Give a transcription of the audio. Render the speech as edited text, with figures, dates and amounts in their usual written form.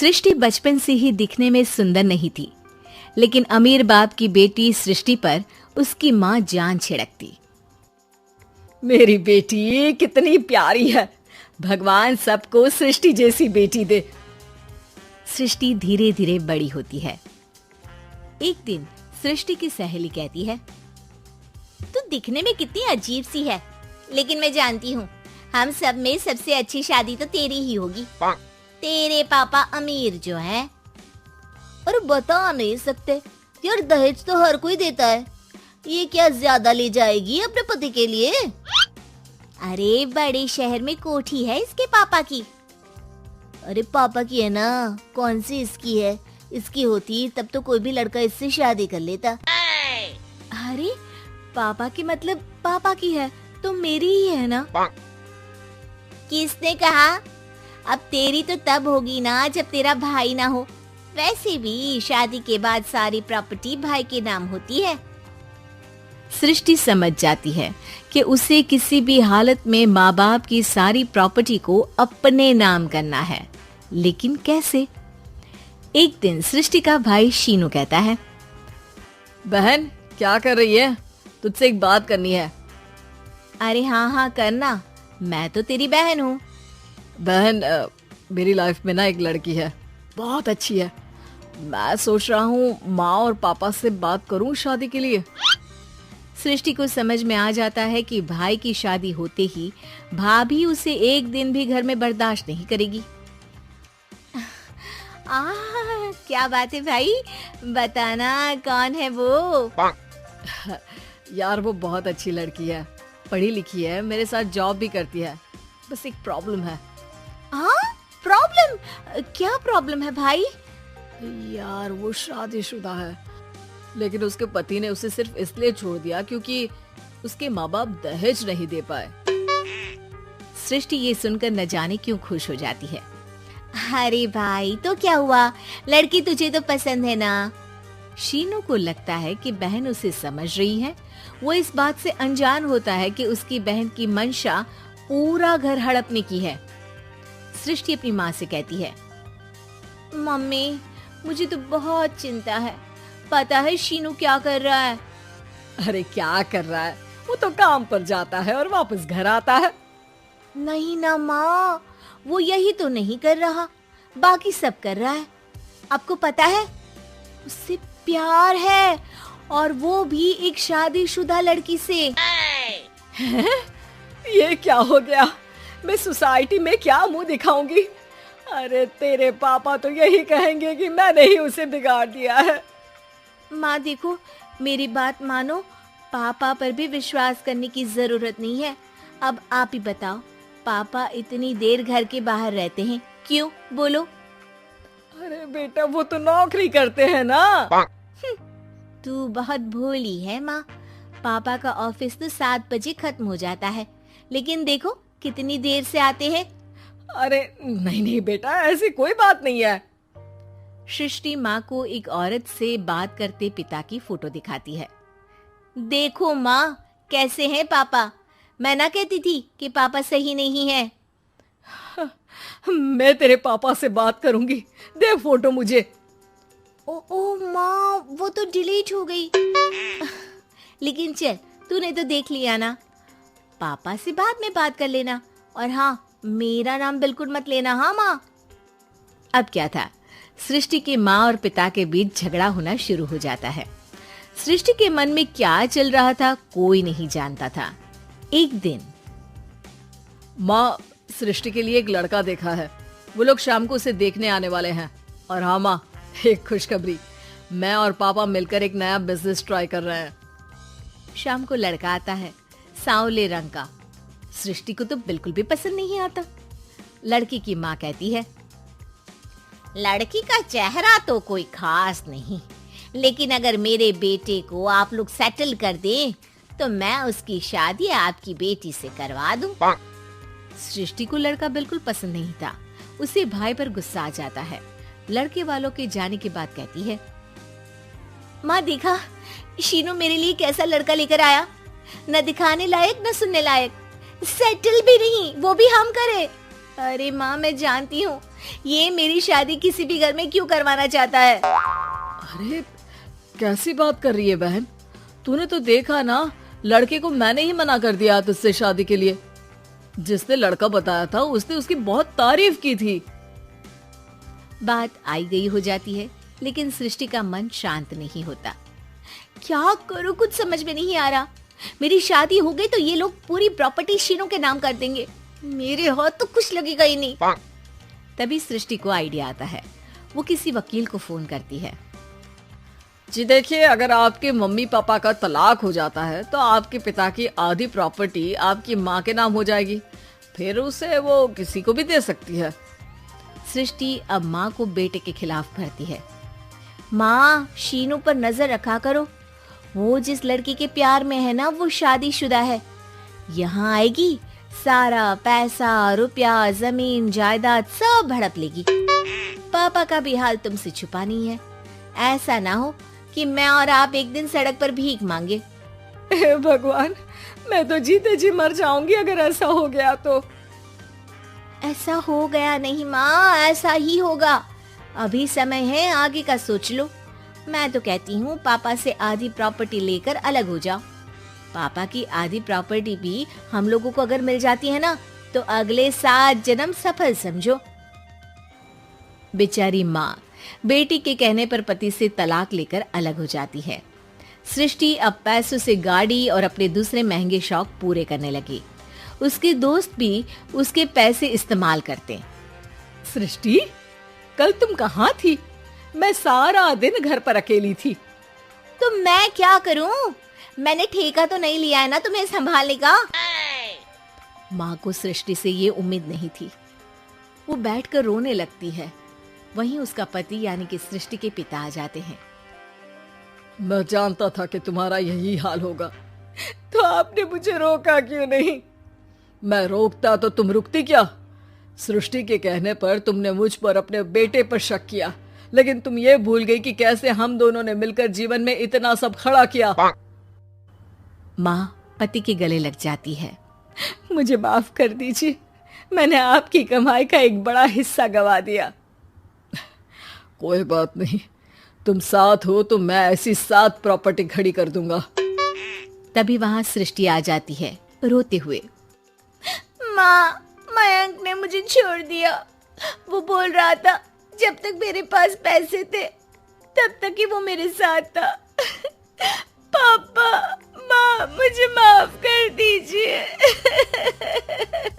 सृष्टि बचपन से ही दिखने में सुंदर नहीं थी, लेकिन अमीर बाप की बेटी सृष्टि पर उसकी माँ जान छिड़कती। मेरी बेटी कितनी प्यारी है, भगवान सबको सृष्टि जैसी बेटी दे। सृष्टि धीरे धीरे बड़ी होती है। एक दिन सृष्टि की सहेली कहती है, तू दिखने में कितनी अजीब सी है, लेकिन मैं जानती हूँ हम सब में सबसे अच्छी शादी तो तेरी ही होगी। तेरे पापा अमीर जो है। और बता नहीं सकते यार, दहेज तो हर कोई देता है, ये क्या ज्यादा ले जाएगी अपने पति के लिए? अरे बड़े शहर में कोठी है इसके पापा की। अरे पापा की है ना, कौन सी इसकी है? इसकी होती तब तो कोई भी लड़का इससे शादी कर लेता। अरे पापा की मतलब पापा की है तो मेरी ही है ना? किसने कहा? अब तेरी तो तब होगी ना जब तेरा भाई ना हो। वैसे भी शादी के बाद सारी प्रॉपर्टी भाई के नाम होती है। सृष्टि समझ जाती है कि उसे किसी भी हालत में माँ बाप की सारी प्रॉपर्टी को अपने नाम करना है, लेकिन कैसे? एक दिन सृष्टि का भाई शीनू कहता है, बहन क्या कर रही है? तुझसे एक बात करनी है। अरे हाँ करना, मैं तो तेरी बहन हूँ। बहन मेरी लाइफ में ना एक लड़की है, बहुत अच्छी है। मैं सोच रहा हूँ माँ और पापा से बात करूँ शादी के लिए। सृष्टि को समझ में आ जाता है कि भाई की शादी होते ही भाभी उसे एक दिन भी घर में बर्दाश्त नहीं करेगी। क्या बात है भाई, बताना कौन है वो? यार वो बहुत अच्छी लड़की है, पढ़ी लिखी है, मेरे साथ जॉब भी करती है। बस एक प्रॉब्लम है। प्रॉब्लम? क्या प्रॉब्लम है भाई? यार वो शादीशुदा है, लेकिन उसके पति ने उसे सिर्फ इसलिए छोड़ दिया क्योंकि उसके माँ बाप दहेज नहीं दे पाए। सृष्टि ये सुनकर न जाने क्यों खुश हो जाती है। अरे भाई तो क्या हुआ, लड़की तुझे तो पसंद है ना? शीनू को लगता है कि बहन उसे समझ रही है। वो इस बात से अनजान होता है कि उसकी बहन की मंशा पूरा घर हड़पने की है। सृष्टि अपनी माँ से कहती है, मम्मी मुझे तो बहुत चिंता है, पता है शीनू क्या कर रहा है? अरे क्या कर रहा है, वो तो काम पर जाता है और वापस घर आता है। नहीं ना माँ, वो यही तो नहीं कर रहा, बाकी सब कर रहा है। आपको पता है उससे प्यार है, और वो भी एक शादीशुदा लड़की से। ये क्या हो गया, मैं सोसाइटी में क्या मुंह दिखाऊंगी? अरे तेरे पापा तो यही कहेंगे कि मैंने ही उसे बिगाड़ दिया है। माँ देखो, मेरी बात मानो, पापा पर भी विश्वास करने की जरूरत नहीं है। अब आप ही बताओ, पापा इतनी देर घर के बाहर रहते हैं क्यों, बोलो? अरे बेटा वो तो नौकरी करते हैं ना। तू बहुत भोली है माँ, पापा का ऑफिस तो 7 बजे खत्म हो जाता है, लेकिन देखो कितनी देर से आते हैं। अरे नहीं बेटा, ऐसी कोई बात नहीं है। सृष्टि माँ को एक औरत से बात करते पिता की फोटो दिखाती है। देखो माँ कैसे हैं पापा, मैं ना कहती थी कि पापा सही नहीं है। मैं तेरे पापा से बात करूंगी, दे फोटो मुझे। ओ माँ, वो तो डिलीट हो गई। लेकिन चल, तूने तो देख लिया ना, पापा से बाद में बात कर लेना, और हाँ मेरा नाम बिल्कुल मत लेना। हाँ माँ। अब क्या था, सृष्टि के माँ और पिता के बीच झगड़ा होना शुरू हो जाता है। सृष्टि के मन में क्या चल रहा था कोई नहीं जानता था। एक दिन, माँ सृष्टि के लिए एक लड़का देखा है, वो लोग शाम को उसे देखने आने वाले हैं। और हाँ माँ, एक खुशखबरी, मैं और पापा मिलकर एक नया बिजनेस ट्राई कर रहे हैं। शाम को लड़का आता है, सांवले रंग का। सृष्टि को तो बिल्कुल भी पसंद नहीं आता। लड़की की माँ कहती है, लड़की का चेहरा तो कोई खास नहीं, लेकिन अगर मेरे बेटे को आप लोग सेटल कर दें तो मैं उसकी शादी आपकी बेटी से करवा दूं। सृष्टि को लड़का बिल्कुल पसंद नहीं था। उसे भाई पर गुस्सा आ जाता है। लड़के वालों के जाने के बाद कहती है, माँ देखा शीनू मेरे लिए कैसा लड़का लेकर आया, न दिखाने लायक न सुनने लायक, सेटल भी नहीं, वो भी हम करे। अरे माँ मैं जानती हूँ ये मेरी शादी किसी भी घर में क्यों करवाना चाहता है? अरे कैसी बात कर रही है बहन, तूने तो देखा ना, लड़के को मैंने ही मना कर दिया तुझसे शादी के लिए। जिसने लड़का बताया था उसने उसकी बहुत तारीफ की थी। बात आई गई हो जाती है, लेकिन सृष्टि का मन शांत नहीं होता। क्या करूं, कुछ समझ में नहीं आ रहा। मेरी शादी हो गई तो ये लोग पूरी प्रॉपर्टी शीनू के नाम कर देंगे। मेरे हाथ तो कुछ लगेगा ही नहीं। तभी सृष्टि को आइडिया आता है। वो किसी वकील को फोन करती है। जी देखिए, अगर आपके मम्मी पापा का तलाक हो जाता है तो आपके पिता की आधी प्रॉपर्टी आपकी माँ के नाम हो जाएगी, फिर उसे वो किसी को भी दे सकती है। सृष्टि अब माँ को बेटे के खिलाफ भरती है। माँ, शीनू पर नजर रखा करो। वो जिस लड़की के प्यार में है ना, वो शादीशुदा है। यहाँ आएगी, सारा पैसा, रुपया, जमीन, जायदाद सब हड़प लेगी। पापा का भी हाल तुमसे छुपा नहीं है। ऐसा ना हो कि मैं और आप एक दिन सड़क पर भीख मांगे। हे भगवान, मैं तो जीते जी मर जाऊंगी अगर ऐसा हो गया तो। ऐसा हो गया नहीं माँ, ऐसा ही होगा। अभी समय है, आगे का सोच लो। मैं तो कहती हूँ पापा से आधी प्रॉपर्टी लेकर अलग हो जाओ। पापा की आधी प्रॉपर्टी भी हम लोगों को अगर मिल जाती है ना, तो अगले 7 जन्म सफल समझो। बेचारी माँ बेटी के कहने पर पति से तलाक लेकर अलग हो जाती है। सृष्टि अब पैसों से गाड़ी और अपने दूसरे महंगे शौक पूरे करने लगी। उसके दोस्त भी उसके पैसे इस्तेमाल करते। सृष्टि, कल तुम कहाँ थी? मैं सारा दिन घर पर अकेली थी। तो मैं क्या करूं? मैंने ठेका तो नहीं लिया है ना तुम्हें संभालने का। माँ को सृष्टि से ये उम्मीद नहीं थी। वो बैठकर रोने लगती है। वहीं उसका पति यानी कि सृष्टि के पिता आ जाते हैं। मैं जानता था कि तुम्हारा यही हाल होगा, तो आपने मुझे रोका क्यों नहीं? मैं रोकता तो तुम रुकती क्या? सृष्टि के कहने पर तुमने मुझ पर, अपने बेटे पर शक किया, लेकिन तुम ये भूल गई कि कैसे हम दोनों ने मिलकर जीवन में इतना सब खड़ा किया। माँ पति के गले लग जाती है। मुझे माफ कर दीजिए, मैंने आपकी कमाई का एक बड़ा हिस्सा गवा दिया। कोई बात नहीं, तुम साथ हो तो मैं ऐसी 7 प्रॉपर्टी खड़ी कर दूंगा। तभी वहां सृष्टि आ जाती है रोते हुए। माँ, मयंक ने मुझे छोड़ दिया। वो बोल रहा था जब तक मेरे पास पैसे थे तब तक ही वो मेरे साथ था। पापा, माँ, मुझे माफ कर दीजिए।